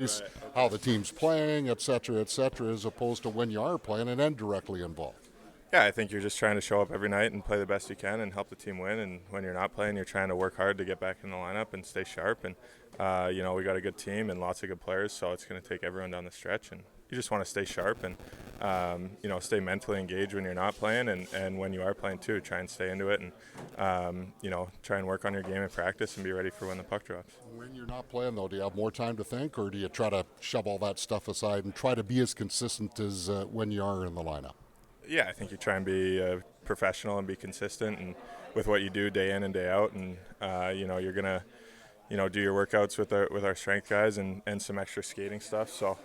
Right. How the team's playing, et cetera, as opposed to when you are playing and then directly involved. Yeah, I think you're just trying to show up every night and play the best you can and help the team win. And when you're not playing, you're trying to work hard to get back in the lineup and stay sharp. And we got a good team and lots of good players, so it's going to take everyone down the stretch. And you just want to stay sharp and stay mentally engaged when you're not playing, and when you are playing too, try and stay into it and try and work on your game in practice and be ready for when the puck drops. When you're not playing, though, do you have more time to think, or do you try to shove all that stuff aside and try to be as consistent as when you are in the lineup? Yeah, I think you try and be professional and be consistent and with what you do day in and day out, and you're gonna do your workouts with our strength guys and some extra skating stuff. So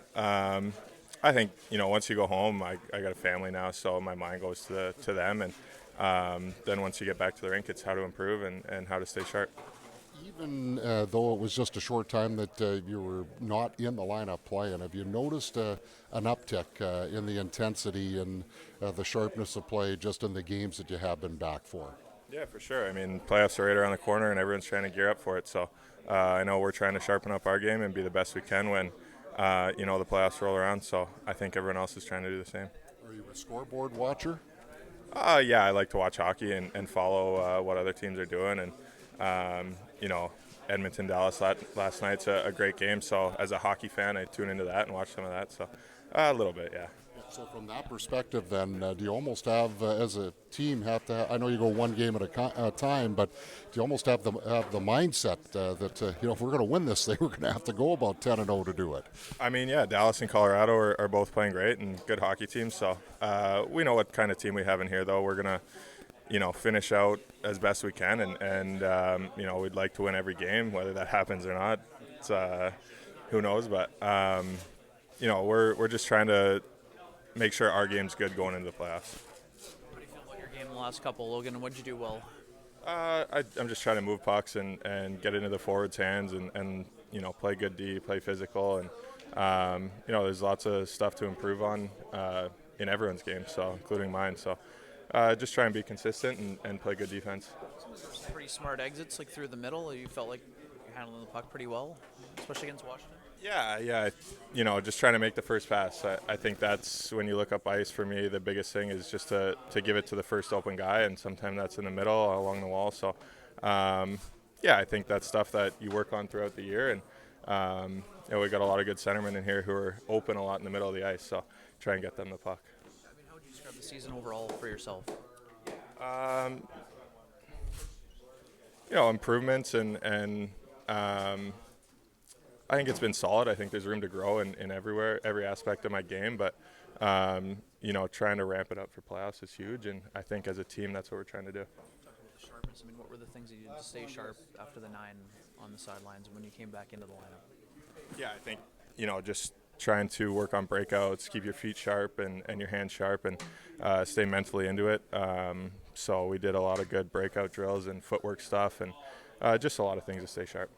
I think once you go home, I got a family now, so my mind goes to them, and then once you get back to the rink, it's how to improve and how to stay sharp. Even though it was just a short time that you were not in the lineup playing, have you noticed an uptick in the intensity and the sharpness of play just in the games that you have been back for? Yeah, for sure. I mean, playoffs are right around the corner, and everyone's trying to gear up for it. So I know we're trying to sharpen up our game and be the best we can when the playoffs roll around. So I think everyone else is trying to do the same. Are you a scoreboard watcher? Yeah, I like to watch hockey and follow what other teams are doing. And, Edmonton, Dallas last night's a great game. So as a hockey fan, I tune into that and watch some of that. So a little bit, yeah. So from that perspective, then, do you almost have, as a team, I know you go one game at a time, but do you almost have the mindset that if we're going to win this thing, we're going to have to go about 10-0 to do it? I mean, yeah, Dallas and Colorado are both playing great and good hockey teams. So we know what kind of team we have in here, though. We're going to finish out as best we can, and we'd like to win every game, whether that happens or not. It's, who knows? But we're just trying to make sure our game's good going into the playoffs. How do you feel about your game the last couple, Logan? What did you do well? I'm just trying to move pucks and get into the forwards' hands and play good D, play physical, and there's lots of stuff to improve on in everyone's game, so including mine. So just try and be consistent and play good defense. Some pretty smart exits, like through the middle. You felt like you're handling the puck pretty well, especially against Washington. Yeah. Just trying to make the first pass. I think that's when you look up ice for me. The biggest thing is just to give it to the first open guy, and sometimes that's in the middle along the wall. So, I think that's stuff that you work on throughout the year, and we got a lot of good centermen in here who are open a lot in the middle of the ice. So, try and get them the puck. I mean, how would you describe the season overall for yourself? Improvements and I think it's been solid. I think there's room to grow in every aspect of my game, but trying to ramp it up for playoffs is huge, and I think as a team that's what we're trying to do. The sharpness. I mean, what were the things that you did to stay sharp after the 9 on the sidelines when you came back into the lineup? Yeah, I think just trying to work on breakouts, keep your feet sharp and your hands sharp, and stay mentally into it. So we did a lot of good breakout drills and footwork stuff, and just a lot of things to stay sharp.